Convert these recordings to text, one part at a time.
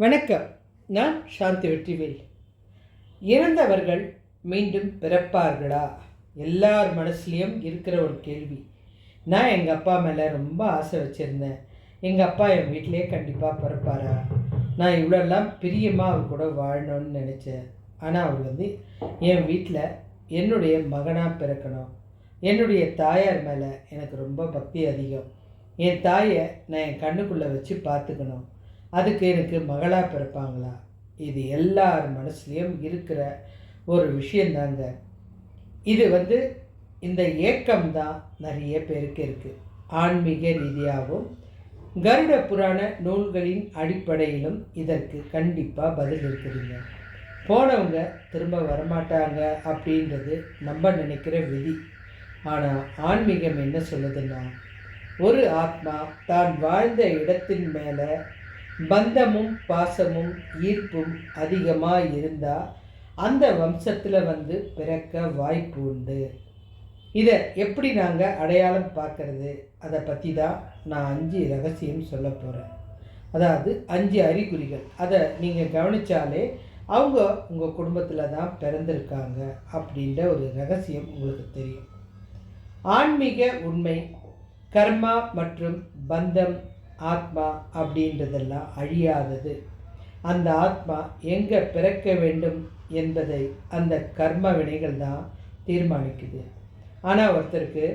வணக்கம். நான் சாந்தி வெற்றிவேல். இறந்தவர்கள் மீண்டும் பிறப்பார்களா? எல்லார் மனசுலேயும் இருக்கிற ஒரு கேள்வி. நான் எங்கள் அப்பா மேலே ரொம்ப ஆசை வச்சுருந்தேன். எங்கள் அப்பா என் வீட்டிலே கண்டிப்பாக பிறப்பாரா? நான் இவ்வளோலாம் பிரியமாக அவர் கூட வாழணும்னு நினச்சேன். ஆனால் அவர் என் வீட்டில் என்னுடைய மகனாக பிறக்கணும். என்னுடைய தாயார் மேலே எனக்கு ரொம்ப பக்தி அதிகம். என் தாயை நான் என் கண்ணுக்குள்ளே வச்சு பார்த்துக்கணும். அதுக்கு எனக்கு மகளாக பிறப்பாங்களா? இது எல்லார் மனசுலேயும் இருக்கிற ஒரு விஷயந்தாங்க. இது இந்த ஏக்கம்தான் நிறைய பேருக்கு இருக்குது. ஆன்மீக ரீதியாகவும் கருட புராண நூல்களின் அடிப்படையிலும் இதற்கு கண்டிப்பாக பதில் இருக்குதுங்க. போனவங்க திரும்ப வரமாட்டாங்க அப்படின்றது நம்ம நினைக்கிற விதி. ஆனால் ஆன்மீகம் என்ன சொல்லுதுன்னா, ஒரு ஆத்மா தான் வாழ்ந்த இடத்தின் மேலே பந்தமும் பாசமும் ஈர்ப்பும் அதிகமாக இருந்தால் அந்த வம்சத்தில் பிறக்க வாய்ப்பு உண்டு. இதை எப்படி நாங்கள் அடையாளம் பார்க்கறது, அதை பற்றி தான் நான் 5 ரகசியம் சொல்ல போகிறேன். அதாவது 5 அறிகுறிகள். அதை நீங்கள் கவனித்தாலே அவங்க உங்கள் குடும்பத்தில் தான் பிறந்திருக்காங்க அப்படின்ற ஒரு ரகசியம் உங்களுக்கு தெரியும். ஆன்மீக உண்மை, கர்மா மற்றும் பந்தம், ஆத்மா அப்படின்றதெல்லாம் அழியாதது. அந்த ஆத்மா எங்கே பிறக்க வேண்டும் என்பதை அந்த கர்ம வினைகள் தான் தீர்மானிக்குது. ஆனால் ஒருத்தருக்கு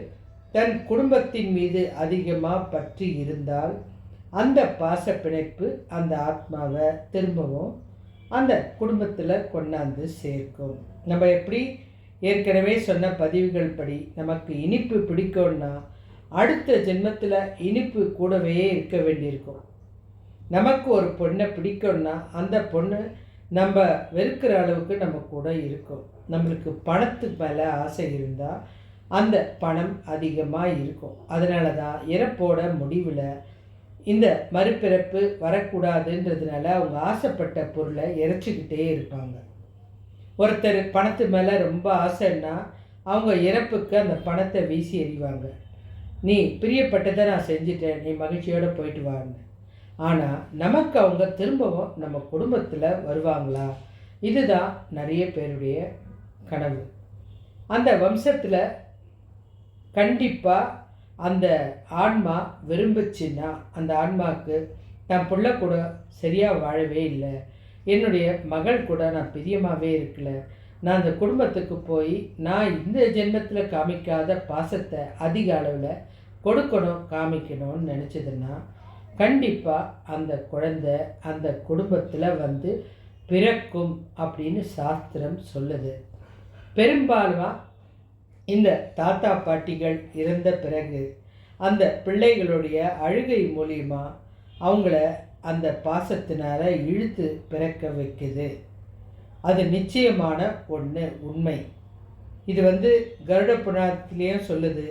தன் குடும்பத்தின் மீது அதிகமாக பற்றி இருந்தால் அந்த பாச பிணைப்பு அந்த ஆத்மாவை திரும்பவும் அந்த குடும்பத்தில் கொண்டாந்து சேர்க்கும். நம்ம எப்படி ஏற்கனவே சொன்ன பதிவுகள் படி நமக்கு இனிப்பு பிடிக்கும்னா அடுத்த ஜென்மத்தில் இனிப்பு கூடவே இருக்க வேண்டியிருக்கும். நமக்கு ஒரு பொண்ணை பிடிக்கும்னா அந்த பொண்ணு நம்ம வெறுக்கிற அளவுக்கு நம்ம கூட இருக்கும். நம்மளுக்கு பணத்துக்கு மேலே ஆசை இருந்தால் அந்த பணம் அதிகமாக இருக்கும். அதனால தான் இறப்போட முடிவில் இந்த மறுபிறப்பு வரக்கூடாதுன்றதுனால அவங்க ஆசைப்பட்ட பொருளை இறைச்சிக்கிட்டே இருப்பாங்க. ஒருத்தர் பணத்து மேலே ரொம்ப ஆசைன்னா அவங்க இறப்புக்கு அந்த பணத்தை வீசி எறிவாங்க. நீ பிரியப்பட்டதை நான் செஞ்சுட்டேன், நீ மகிழ்ச்சியோடு போயிட்டு வாங்க. ஆனால் நமக்கு அவங்க திரும்பவும் நம்ம குடும்பத்தில் வருவாங்களா? இதுதான் நிறைய பேருடைய கனவு. அந்த வம்சத்தில் கண்டிப்பாக அந்த ஆன்மா விரும்புச்சுன்னா அந்த ஆன்மாவுக்கு நான் பிள்ளை கூட சரியாக வாழவே இல்லை, என்னுடைய மகள் கூட நான் பிரியமாகவே இருக்கலை, நான் அந்த குடும்பத்துக்கு போய் நான் இந்த ஜென்மத்தில் காமிக்காத பாசத்தை அதிக அளவில் கொடுக்கணும், காமிக்கணும்னு நினச்சதுன்னா கண்டிப்பாக அந்த குழந்தை அந்த குடும்பத்தில் பிறக்கும் அப்படின்னு சாஸ்திரம் சொல்லுது. பெரும்பாலும் இந்த தாத்தா பாட்டிகள் இறந்த பிறகு அந்த பிள்ளைகளுடைய அழுகை மூலியமாக அவங்கள அந்த பாசத்தினால இழுத்து பிறக்க வைக்குது. அது நிச்சயமான உண்மை. இது கருட புராணத்திலேயும் சொல்லுது.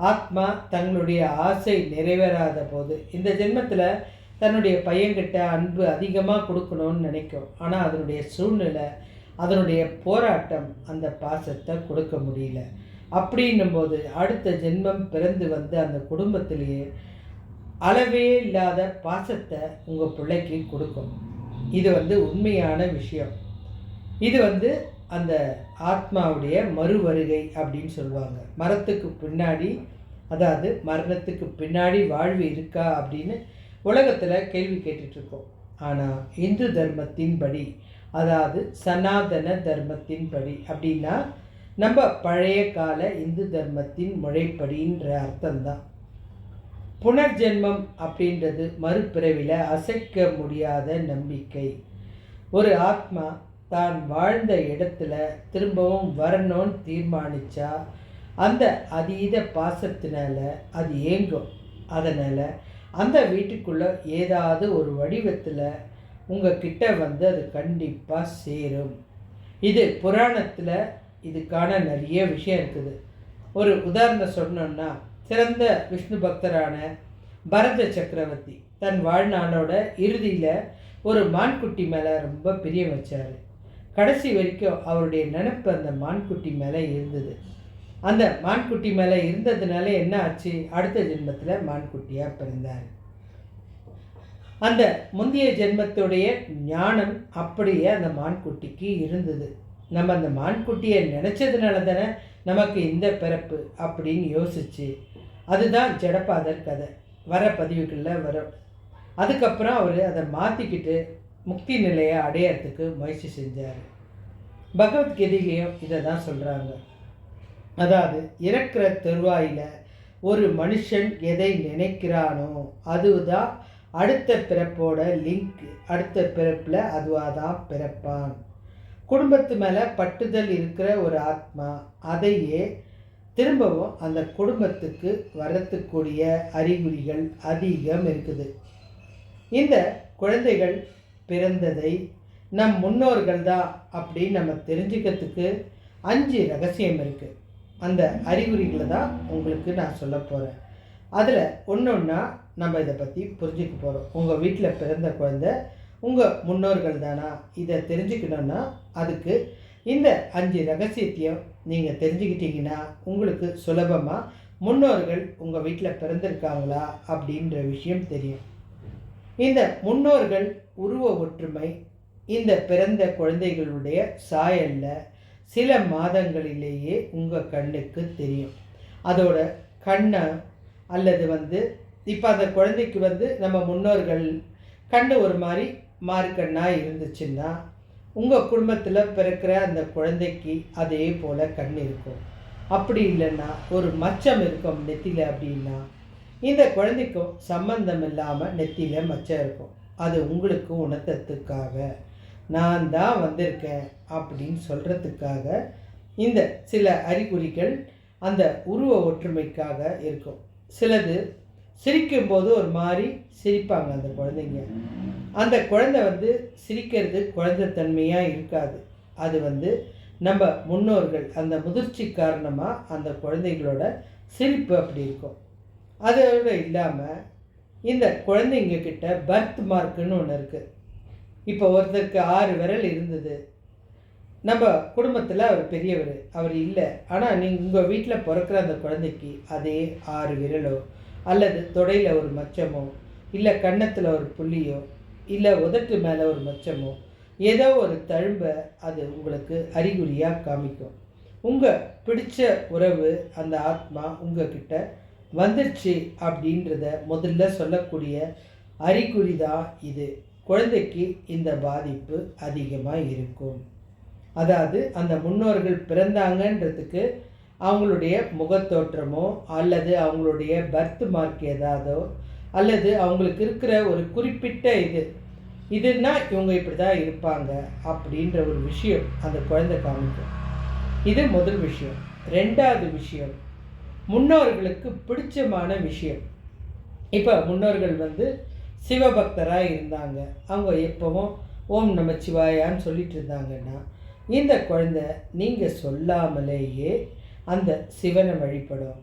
ஆத்மா தங்களுடைய ஆசை நிறைவேறாத போது இந்த ஜென்மத்தில் தன்னுடைய பையன்கிட்ட அன்பு அதிகமாக கொடுக்கணும்னு நினைக்கும். ஆனால் அதனுடைய சூழ்நிலை, அதனுடைய போராட்டம் அந்த பாசத்தை கொடுக்க முடியல. அப்படின்னும்போது அடுத்த ஜென்மம் பிறந்து அந்த குடும்பத்திலேயே அளவே இல்லாத பாசத்தை உங்கள் பிள்ளைக்கு கொடுக்கும். இது உண்மையான விஷயம். இது அந்த ஆத்மாவுடைய மறுவருகை அப்படின்னு சொல்லுவாங்க. மரத்துக்கு பின்னாடி, அதாவது மரணத்துக்கு பின்னாடி வாழ்வு இருக்கா அப்படின்னு உலகத்தில் கேள்வி கேட்டுட்ருக்கோம். ஆனால் இந்து தர்மத்தின்படி, அதாவது சனாதன தர்மத்தின்படி அப்படின்னா நம்ம பழைய கால இந்து தர்மத்தின் முறைப்படின்ற அர்த்தம்தான். புனர்ஜென்மம் அப்படின்றது மறுபிறவில அசைக்க முடியாத நம்பிக்கை. ஒரு ஆத்மா தான் வாழ்ந்த இடத்துல திரும்பவும் வரணும்னு தீர்மானித்தா அந்த அதீத பாசத்தினால அது ஏங்கும். அதனால் அந்த வீட்டுக்குள்ளே ஏதாவது ஒரு வடிவத்தில் உங்கள் கிட்ட அது கண்டிப்பாக சேரும். இது புராணத்தில் இதுக்கான நிறைய விஷயம் இருக்குது. ஒரு உதாரணம் சொன்னோன்னா, சிறந்த விஷ்ணு பக்தரான பரத சக்கரவர்த்தி தன் வாழ்நாளோட இறுதியில் ஒரு மான்குட்டி மேலே ரொம்ப பிரியம் வச்சார். கடைசி வரைக்கும் அவருடைய நினைப்பு அந்த மான்குட்டி மேலே இருந்தது. அந்த மான்குட்டி மேலே இருந்ததுனால என்ன ஆச்சு? அடுத்த ஜென்மத்தில் மான்குட்டியாக பிறந்தார். அந்த முந்தைய ஜென்மத்துடைய ஞானம் அப்படியே அந்த மான்குட்டிக்கு இருந்தது. நம்ம அந்த மான்குட்டியை நினச்சதுனால தானே நமக்கு இந்த பிறப்பு அப்படின்னு யோசிச்சு, அதுதான் ஜடபாதர் கதை வர பதிவுகளில் வரும். அதுக்கப்புறம் அவர் அதை மாற்றிக்கிட்டு முக்தி நிலையை அடையிறதுக்கு முயற்சி செஞ்சார். பகவத்கீதையிலையும் இதை தான் சொல்கிறாங்க. அதாவது இறக்குற தருவாயில் ஒரு மனுஷன் எதை நினைக்கிறானோ அதுதான் அடுத்த பிறப்போட லிங்க். அடுத்த பிறப்பில் அதுவாக தான் பிறப்பான். குடும்பத்து மேலே பட்டுதல் இருக்கிற ஒரு ஆத்மா அதையே திரும்பவும் அந்த குடும்பத்துக்கு வரத்துக்கூடிய அறிகுறிகள் அதிகம் இருக்குது. இந்த குழந்தைகள் பிறந்ததை நம் முன்னோர்கள் தான் அப்படின்னு நம்ம தெரிஞ்சுக்கிறதுக்கு 5 ரகசியம் இருக்குது. அந்த அறிகுறிகளை தான் உங்களுக்கு நான் சொல்ல போகிறேன். அதில் ஒன்றா நம்ம இதை பற்றி புரிஞ்சுக்க போகிறோம். உங்கள் வீட்டில் பிறந்த குழந்தை உங்கள் முன்னோர்கள் தானா, இதை தெரிஞ்சுக்கணுன்னா அதுக்கு இந்த 5 ரகசியத்தையும் நீங்கள் தெரிஞ்சுக்கிட்டீங்கன்னா உங்களுக்கு சுலபமாக முன்னோர்கள் உங்கள் வீட்டில் பிறந்திருக்காங்களா அப்படின்ற விஷயம் தெரியும். இந்த முன்னோர்கள் உருவ ஒற்றுமை இந்த பிறந்த குழந்தைகளுடைய சாயலில் சில மாதங்களிலேயே உங்கள் கண்ணுக்கு தெரியும். அதோட கண்ணை அல்லது இப்போ அந்த குழந்தைக்கு நம்ம முன்னோர்கள் கண்ணு ஒரு மாதிரி மார்க்கண்ணாக இருந்துச்சுன்னா உங்கள் குடும்பத்தில் பிறக்கிற அந்த குழந்தைக்கு அதே போல் கண் இருக்கும். அப்படி இல்லைன்னா ஒரு மச்சம் இருக்கும் நெத்தியில் அப்படின்னா இந்த குழந்தைக்கும் சம்பந்தம் இல்லாமல் நெத்தியில் மச்சம் இருக்கும். அது உங்களுக்கு உணர்த்தத்துக்காக, நான் தான் வந்திருக்கேன் அப்படின்னு சொல்கிறதுக்காக இந்த சில அறிகுறிகள் அந்த உருவ ஒற்றுமைக்காக இருக்கும். சிலது சிரிக்கும்போது ஒரு மாதிரி சிரிப்பாங்க அந்த குழந்தைங்க. அந்த குழந்தை சிரிக்கிறது குழந்தைத்தன்மையாக இருக்காது. அது நம்ம முன்னோர்கள் அந்த முதிர்ச்சி காரணமாக அந்த குழந்தைகளோட சிரிப்பு அப்படி இருக்கும். அதோடு இல்லாமல் இந்த குழந்தைங்க கிட்ட பர்த் மார்க்குன்னு ஒன்று இருக்குது. இப்போ ஒருத்தருக்கு 6 விரல் இருந்தது. நம்ம குடும்பத்தில் அவர் பெரியவர், அவர் இல்லை. ஆனால் நீங்கள் உங்கள் வீட்டில் பிறக்கிற அந்த குழந்தைக்கு அதே 6 விரலோ அல்லது தொடையில் ஒரு மச்சமோ இல்லை கன்னத்தில் ஒரு புள்ளியோ இல்லை உதட்டு மேலே ஒரு மச்சமோ ஏதோ ஒரு தழும்பை அது உங்களுக்கு அறிகுறியாக காமிக்கும். உங்கள் பிடிச்ச உறவு அந்த ஆத்மா உங்ககிட்ட வந்துருச்சு அப்படின்றத முதல்ல சொல்லக்கூடிய அறிகுறி தான் இது. குழந்தைக்கு இந்த பாதிப்பு அதிகமாக இருக்கும். அதாவது அந்த முன்னோர்கள் பிறந்தாங்கன்றதுக்கு அவங்களுடைய முகத்தோற்றமோ அல்லது அவங்களுடைய பர்த் மார்க் ஏதாவதோ அல்லது அவங்களுக்கு இருக்கிற ஒரு குறிப்பிட்ட இதுன்னா இவங்க இப்படி தான் இருப்பாங்க அப்படின்ற ஒரு விஷயம் அந்த குழந்தை காமிக்கும். இது முதல் விஷயம். 2வது விஷயம், முன்னோர்களுக்கு பிடிச்சமான விஷயம். இப்போ முன்னோர்கள் சிவபக்தராக இருந்தாங்க. அவங்க எப்பவும் ஓம் நமச்சிவாயான்னு சொல்லிட்டு இருந்தாங்கன்னா இந்த குழந்தை நீங்கள் சொல்லாமலேயே அந்த சிவனை வழிபடும்.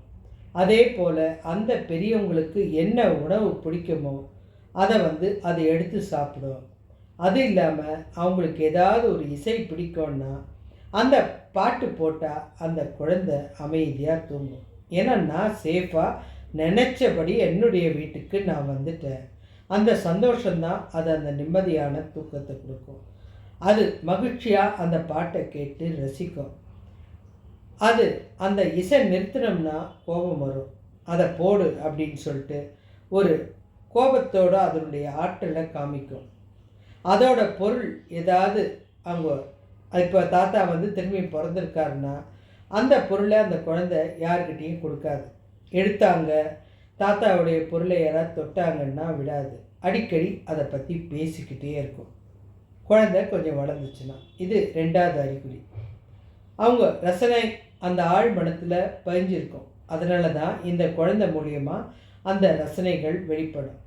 அதே போல் அந்த பெரியவங்களுக்கு என்ன உணவு பிடிக்குமோ அதை அதை எடுத்து சாப்பிடும். அது இல்லாமல் அவங்களுக்கு ஏதாவது ஒரு இசை பிடிக்கும்னா அந்த பாட்டு போட்டால் அந்த குழந்தை அமைதியாக தூங்கும். ஏன்னா நான் சேஃபாக நினச்சபடி என்னுடைய வீட்டுக்கு நான் வந்துட்டேன். அந்த சந்தோஷம்தான் அது அந்த நிம்மதியான தூக்கத்தை கொடுக்கும். அது மகிழ்ச்சியாக அந்த பாட்டை கேட்டு ரசிக்கும். அது அந்த இசை நிறுத்தினோம்னா கோபம் வரும். அதை போடு அப்படின்னு சொல்லிட்டு ஒரு கோபத்தோடு அதனுடைய ஆற்றலை காமிக்கும். அதோட பொருள் ஏதாவது அவங்க இப்போ தாத்தா திரும்பி பிறந்திருக்காருன்னா அந்த பொருளை அந்த குழந்தை யாருக்கிட்டேயும் கொடுக்காது. எடுத்தாங்க தாத்தாவுடைய பொருளை யாராவது தொட்டாங்கன்னா விடாது. அடிக்கடி அதை பற்றி பேசிக்கிட்டே இருக்கும். குழந்தை கொஞ்சம் வளர்ந்துச்சுன்னா இது 2வது அறிகுறி. அவங்க ரசனை அந்த ஆழ் மனத்தில் பதிஞ்சிருக்கும். அதனால தான் இந்த குழந்தை மூலியமாக அந்த ரசனைகள் வெளிப்படும்.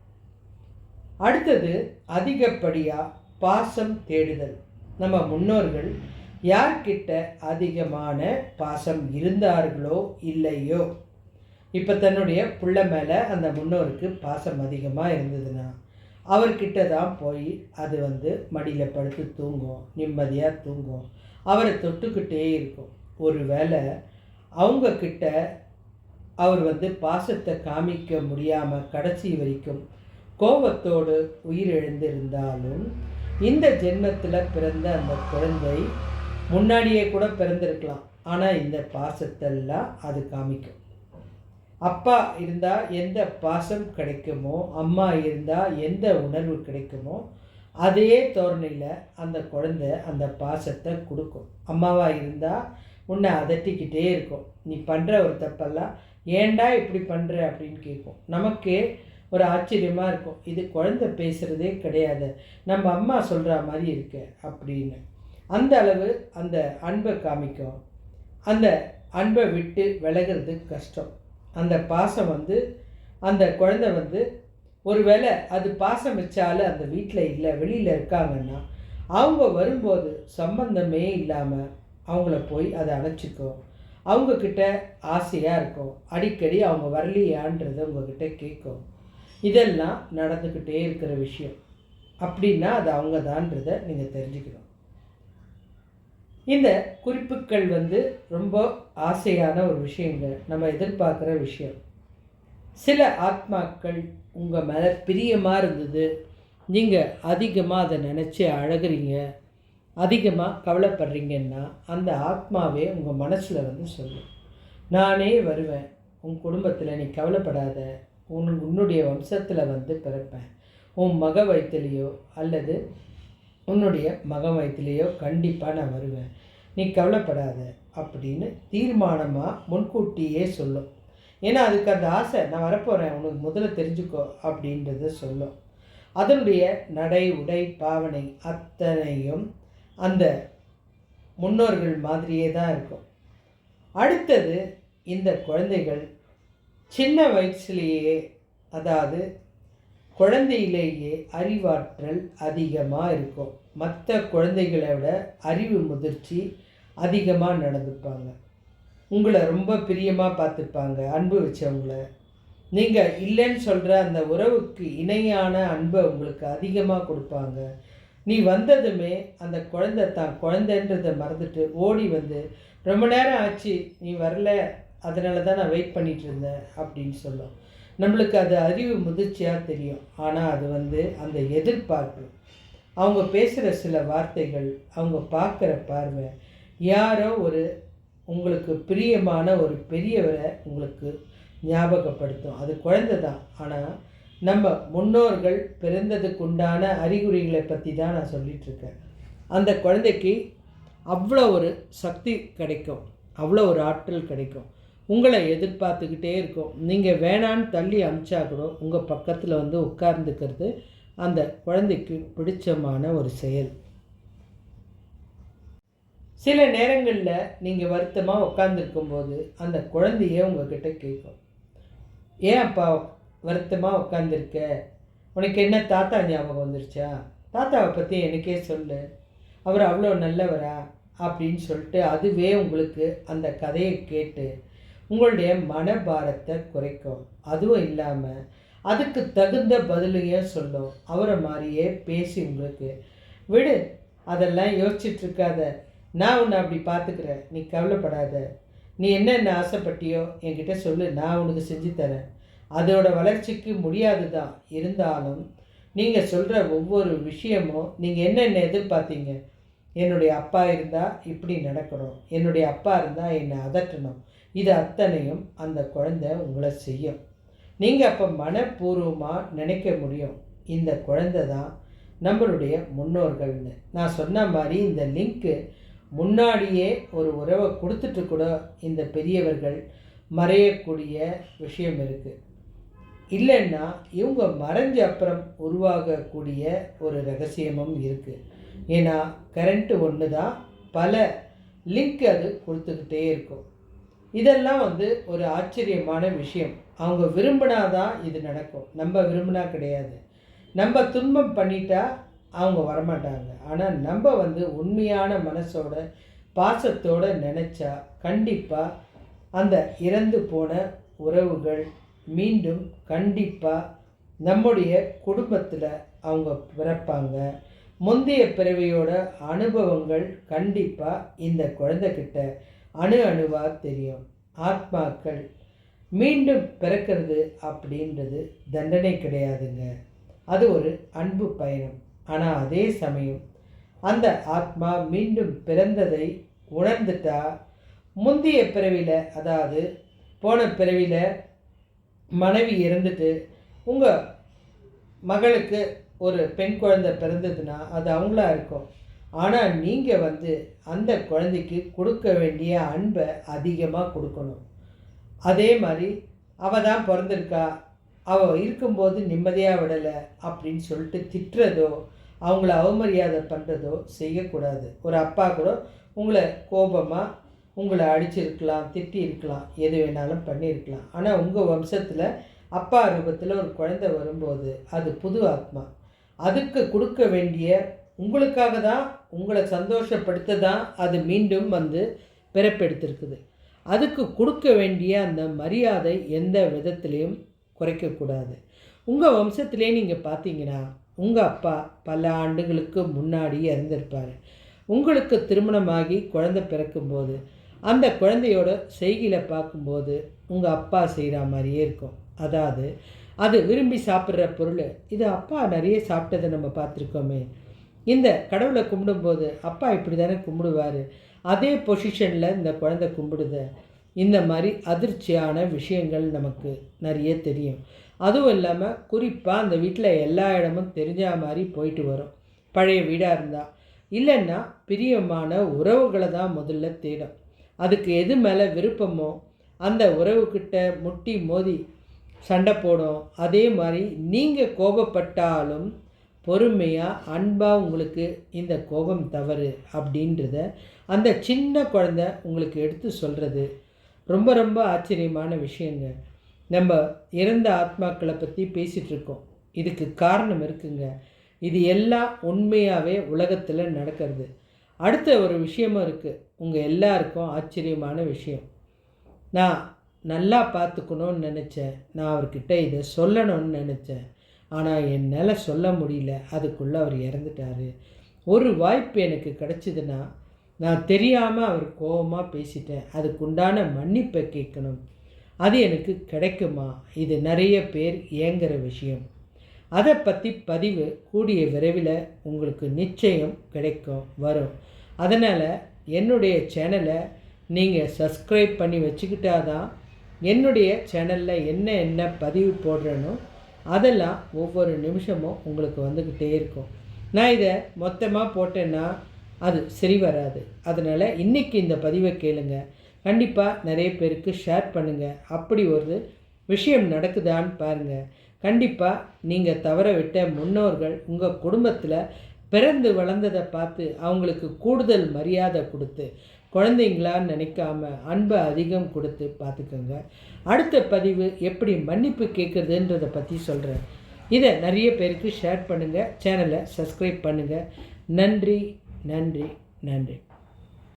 அடுத்தது அதிகப்படியாக பாசம் தேடுதல். நம்ம முன்னோர்கள் யார்கிட்ட அதிகமான பாசம் இருந்தார்களோ இல்லையோ, இப்போ தன்னுடைய புள்ள மேலே அந்த முன்னோருக்கு பாசம் அதிகமாக இருந்ததுன்னா அவர்கிட்ட தான் போய் அது மடியில் படுத்து தூங்கும், நிம்மதியாக தூங்கும், அவரை தொட்டுக்கிட்டே இருக்கும். ஒரு வேளை அவங்கக்கிட்ட அவர் பாசத்தை காமிக்க முடியாமல் கடைசி வரைக்கும் கோபத்தோடு உயிரிழந்திருந்தாலும் இந்த ஜென்மத்தில் பிறந்த அந்த குழந்தை முன்னாடியே கூட பிறந்திருக்கலாம். ஆனால் இந்த பாசத்தெல்லாம் அது காமிக்கும். அப்பா இருந்தால் எந்த பாசம் கிடைக்குமோ, அம்மா இருந்தால் எந்த உணர்வு கிடைக்குமோ, அதே தோரணையில் அந்த குழந்தை அந்த பாசத்தை கொடுக்கும். அம்மாவாக இருந்தால் உன்னை அதட்டிக்கிட்டே இருக்கும். நீ பண்ணுற ஒரு தப்பெல்லாம் ஏன்டா இப்படி பண்ணுற அப்படின்னு கேட்கும். நமக்கே ஒரு ஆச்சரியமாக இருக்கும். இது குழந்தை பேசுகிறதே கிடையாது, நம்ம அம்மா சொல்கிற மாதிரி இருக்கு அப்படின்னு. அந்த அளவு அந்த அன்பை காமிக்கும். அந்த அன்பை விட்டு விலகிறது கஷ்டம். அந்த பாசம் அந்த குழந்தை ஒரு வேளை அது பாசம் வச்சாலும் அந்த வீட்டில் இல்லை, வெளியில் இருக்காங்கன்னா அவங்க வரும்போது சம்பந்தமே இல்லாமல் அவங்கள போய் அதை அணைச்சிக்கும். அவங்கக்கிட்ட ஆசையாக இருக்கும். அடிக்கடி அவங்க வரலையான்றதை உங்ககிட்ட கேட்கும். இதெல்லாம் நடந்துக்கிட்டே இருக்கிற விஷயம். அப்படின்னா அது அவங்க தான்றதை நீங்கள் தெரிஞ்சுக்கணும். இந்த குறிப்புகள் ரொம்ப ஆசையான ஒரு விஷயங்கள், நம்ம எதிர்பார்க்குற விஷயம். சில ஆத்மாக்கள் உங்கள் மேலே பிரியமாக இருந்தது, நீங்கள் அதிகமாக அதை நினச்சி அழகுறீங்க, அதிகமாக கவலைப்படுறீங்கன்னா அந்த ஆத்மாவே உங்கள் மனசில் சொல்லும், நானே வருவேன், உன் குடும்பத்தில் நீ கவலைப்படாத, உன்னுடைய வம்சத்தில் பிறப்பேன், உன் மக வயிற்றுலையோ அல்லது உன்னுடைய மகன் வயிற்றுலையோ கண்டிப்பாக நான் வருவேன், நீ கவலைப்படாத அப்படின்னு தீர்மானமாக முன்கூட்டியே சொல்லும். ஏன்னா அதுக்கு அந்த ஆசை, நான் வரப்போகிறேன், உனக்கு முதல்ல தெரிஞ்சுக்கோ அப்படின்றத சொல்லும். அதனுடைய நடை உடை பாவனை அத்தனையும் அந்த முன்னோர்கள் மாதிரியே தான் இருக்கும். அடுத்தது, இந்த குழந்தைகள் சின்ன வயசுலேயே, அதாவது குழந்தையிலேயே அறிவாற்றல் அதிகமாக இருக்கும். மற்ற குழந்தைகளை விட அறிவு முதிர்ச்சி அதிகமாக நடந்துப்பாங்க. உங்களை ரொம்ப பிரியமாக பார்த்துப்பாங்க. அன்பு வச்சவங்கள நீங்கள் இல்லைன்னு சொல்கிற அந்த உறவுக்கு இணையான அன்பை உங்களுக்கு அதிகமாக கொடுப்பாங்க. நீ வந்ததுமே அந்த குழந்தை தான் குழந்தைன்றதை மறந்துட்டு ஓடி ரொம்ப நேரம் ஆச்சு நீ வரல, அதனால தான் நான் வெயிட் பண்ணிகிட்டு இருந்தேன் அப்படின்னு சொல்லும். நம்மளுக்கு அது அறிவு முதிர்ச்சியாக தெரியும். ஆனால் அது அந்த எதிர்பார்ப்பு, அவங்க பேசுகிற சில வார்த்தைகள், அவங்க பார்க்குற பார்வை, யாரோ உங்களுக்கு பிரியமான ஒரு பெரியவரை உங்களுக்கு ஞாபகப்படுத்தும். அது குழந்தை தான். ஆனால் நம்ம முன்னோர்கள் பிறந்ததுக்குண்டான அறிகுறிகளை பற்றி தான் நான் சொல்லிகிட்ருக்கேன். அந்த குழந்தைக்கு அவ்வளோ ஒரு சக்தி கிடைக்கும், அவ்வளோ ஒரு ஆற்றல் கிடைக்கும். உங்களை எதிர்பார்த்துக்கிட்டே இருக்கும். நீங்கள் வேணான்னு தள்ளி அமிச்சா கூட உங்கள் பக்கத்தில் உட்கார்ந்துக்கிறது அந்த குழந்தைக்கு பிடிச்சமான ஒரு செயல். சில நேரங்களில் நீங்கள் வருத்தமாக உட்காந்துருக்கும்போது அந்த குழந்தையே உங்ககிட்ட கேட்கும், ஏன் அப்பா வருத்தமாக உட்காந்துருக்க, உனக்கு என்ன தாத்தா ஞாபகம் வந்துருச்சா, தாத்தாவை பற்றி எனக்கே சொல்லு, அவர் அவ்வளோ நல்லவரா அப்படின்னு சொல்லிட்டு அதுவே உங்களுக்கு அந்த கதையை கேட்டு உங்களுடைய மனபாரத்தை குறைக்கும். அதுவும் இல்லாமல் அதுக்கு தகுந்த பதிலையும் சொல்லும். அவரை மாதிரியே பேசி உங்களுக்கு விடு, அதெல்லாம் யோசிச்சுட்ருக்காத, நான் உன்னை அப்படி பார்த்துக்கிறேன், நீ கவலைப்படாத, நீ என்னென்ன ஆசைப்பட்டியோ என்கிட்ட சொல்லு, நான் உனக்கு செஞ்சு தரேன், அதோட வளர்ச்சிக்கு முடியாது தான், இருந்தாலும் நீங்கள் சொல்கிற ஒவ்வொரு விஷயமும் நீங்கள் என்னென்ன எதிர்பார்த்தீங்க, என்னுடைய அப்பா இருந்தால் இப்படி நடக்கணும், என்னுடைய அப்பா இருந்தால் என்னை அதட்டணும், இது அத்தனையும் அந்த குழந்தை உங்களை செய்யும். நீங்கள் அப்போ மனப்பூர்வமாக நினைக்க முடியும், இந்த குழந்தை தான் நம்மளுடைய முன்னோர்கள்னு. நான் சொன்ன மாதிரி இந்த லிங்க்கு முன்னாடியே ஒரு உறவை கொடுத்துட்டு கூட இந்த பெரியவர்கள் மறையக்கூடிய விஷயம் இருக்குது. இல்லைன்னா இவங்க மறைஞ்ச அப்புறம் உருவாகக்கூடிய ஒரு ரகசியமும் இருக்குது. ஏன்னா கரண்ட்டு ஒன்று தான், பல லிங்க் அது கொடுத்துக்கிட்டே இருக்கும். இதெல்லாம் ஒரு ஆச்சரியமான விஷயம். அவங்க விரும்பினாதான் இது நடக்கும், நம்ம விரும்பினா கிடையாது. நம்ம துன்பம் பண்ணிட்டா அவங்க வரமாட்டாங்க. ஆனால் நம்ம உண்மையான மனசோட பாசத்தோடு நினச்சா கண்டிப்பாக அந்த இறந்து போன உறவுகள் மீண்டும் கண்டிப்பாக நம்முடைய குடும்பத்தில் அவங்க பிறப்பாங்க. முந்தைய பிறவியோட அனுபவங்கள் கண்டிப்பாக இந்த குழந்தைகிட்ட அணுவாக தெரியும். ஆத்மாக்கள் மீண்டும் பிறக்கிறது அப்படின்றது தண்டனை கிடையாதுங்க, அது ஒரு அன்பு பயணம். ஆனால் அதே சமயம் அந்த ஆத்மா மீண்டும் பிறந்ததை உணர்ந்துட்டா முந்தைய பிறவியில், அதாவது போன பிறவியில் மனைவி இறந்துட்டு உங்கள் மகளுக்கு ஒரு பெண் குழந்தை பிறந்ததுன்னா அது அவங்களா இருக்கும். ஆனால் நீங்கள் அந்த குழந்தைக்கு கொடுக்க வேண்டிய அன்பை அதிகமாக கொடுக்கணும். அதே மாதிரி அவள் தான் பிறந்திருக்கா, அவள் இருக்கும்போது நிம்மதியாக விடலை அப்படின்னு சொல்லிட்டு திட்டுறதோ அவங்கள அவமரியாதை பண்ணுறதோ செய்யக்கூடாது. ஒரு அப்பா கூட உங்களை கோபமாக உங்களை அடிச்சிருக்கலாம், திட்டி இருக்கலாம், எது வேணாலும் பண்ணியிருக்கலாம். ஆனால் உங்கள் வம்சத்தில் அப்பா ரூபத்தில் ஒரு குழந்தை வரும்போது அது புது ஆத்மா. அதுக்கு கொடுக்க வேண்டிய, உங்களுக்காக தான், உங்களை சந்தோஷப்படுத்த தான் அது மீண்டும் பிறப்பெடுத்திருக்குது. அதுக்கு கொடுக்க வேண்டிய அந்த மரியாதை எந்த விதத்துலேயும் குறைக்கக்கூடாது. உங்கள் வம்சத்திலே நீங்கள் பார்த்தீங்கன்னா உங்கள் அப்பா பல ஆண்டுகளுக்கு முன்னாடி இறந்திருப்பார். உங்களுக்கு திருமணமாகி குழந்தை பிறக்கும்போது அந்த குழந்தையோட செய்கையில் பார்க்கும்போது உங்கள் அப்பா செய்கிற மாதிரியே இருக்கும். அதாவது அது விரும்பி சாப்பிட்ற பொருள், இது அப்பா நிறைய சாப்பிட்டதை நம்ம பார்த்துருக்கோமே. இந்த கடவுளை கும்பிடும்போது அப்பா இப்படி தானே கும்பிடுவார், அதே பொசிஷனில் இந்த குழந்தை கும்பிடுத. இந்த மாதிரி அதிர்ச்சியான விஷயங்கள் நமக்கு நிறைய தெரியும். அதுவும் இல்லாமல் குறிப்பாக அந்த வீட்டில் எல்லா இடமும் தெரிஞ்ச மாதிரி போயிட்டு வரும். பழைய வீடாக இருந்தால், இல்லைன்னா பிரியமான உறவுகளை தான் முதல்ல தேடும். அதுக்கு எது மேலே விருப்பமோ அந்த உறவுக்கிட்ட முட்டி மோதி சண்டை போடும். அதே மாதிரி நீங்கள் கோபப்பட்டாலும் பொறுமையாக அன்பாக உங்களுக்கு இந்த கோபம் தவறு அப்படின்றத அந்த சின்ன குழந்தை உங்களுக்கு எடுத்து சொல்கிறது ரொம்ப ரொம்ப ஆச்சரியமான விஷயங்க. நம்ம இறந்த ஆத்மாக்களை பற்றி பேசிகிட்ருக்கோம். இதுக்கு காரணம் இருக்குங்க. இது எல்லாம் உண்மையாகவே உலகத்தில் நடக்கிறது. அடுத்த ஒரு விஷயமும் இருக்குது, உங்கள் எல்லாருக்கும் ஆச்சரியமான விஷயம். நான் நல்லா பார்த்துக்கணுன்னு நினச்சேன், நான் அவர்கிட்ட இதை சொல்லணும்னு நினச்சேன், ஆனால் என்னால் சொல்ல முடியல, அதுக்குள்ளே அவர் இறந்துட்டார். ஒரு வாய்ப்பு எனக்கு கிடச்சிதுன்னா நான் தெரியாமல் அவர் கோபமாக பேசிட்டேன், அதுக்குண்டான மன்னிப்பை கேட்கணும், அது எனக்கு கிடைக்குமா? இது நிறைய பேர் ஏங்குற விஷயம். அதை பற்றி பதிவு கூடிய விரைவில் உங்களுக்கு நிச்சயம் கிடைக்கும், வரும். அதனால் என்னுடைய சேனலை நீங்கள் சப்ஸ்கிரைப் பண்ணி வச்சுக்கிட்டா தான் என்னுடைய சேனலில் என்ன பதிவு போடுறேனோ அதெல்லாம் ஒவ்வொரு நிமிஷமும் உங்களுக்கு வந்துக்கிட்டே இருக்கும். நான் இதை மொத்தமாக போட்டேன்னா அது சரி வராது. அதனால் இன்றைக்கி இந்த பதிவை கேளுங்க, கண்டிப்பாக நிறைய பேருக்கு ஷேர் பண்ணுங்கள். அப்படி ஒரு விஷயம் நடக்குதான்னு பாருங்கள். கண்டிப்பாக நீங்கள் தவற விட்ட முன்னோர்கள் உங்கள் குடும்பத்தில் பிறந்து வளர்ந்ததை பார்த்து அவங்களுக்கு கூடுதல் மரியாதை கொடுத்து, குழந்தைங்களான்னு நினைக்காம அன்பை அதிகம் கொடுத்து பார்த்துக்கோங்க. அடுத்த பதிவு எப்படி மன்னிப்பு கேட்குறதுன்றதை பற்றி சொல்கிறேன். இதை நிறைய பேருக்கு ஷேர் பண்ணுங்கள், சேனலை சப்ஸ்கிரைப் பண்ணுங்கள். நன்றி நன்றி நன்றி.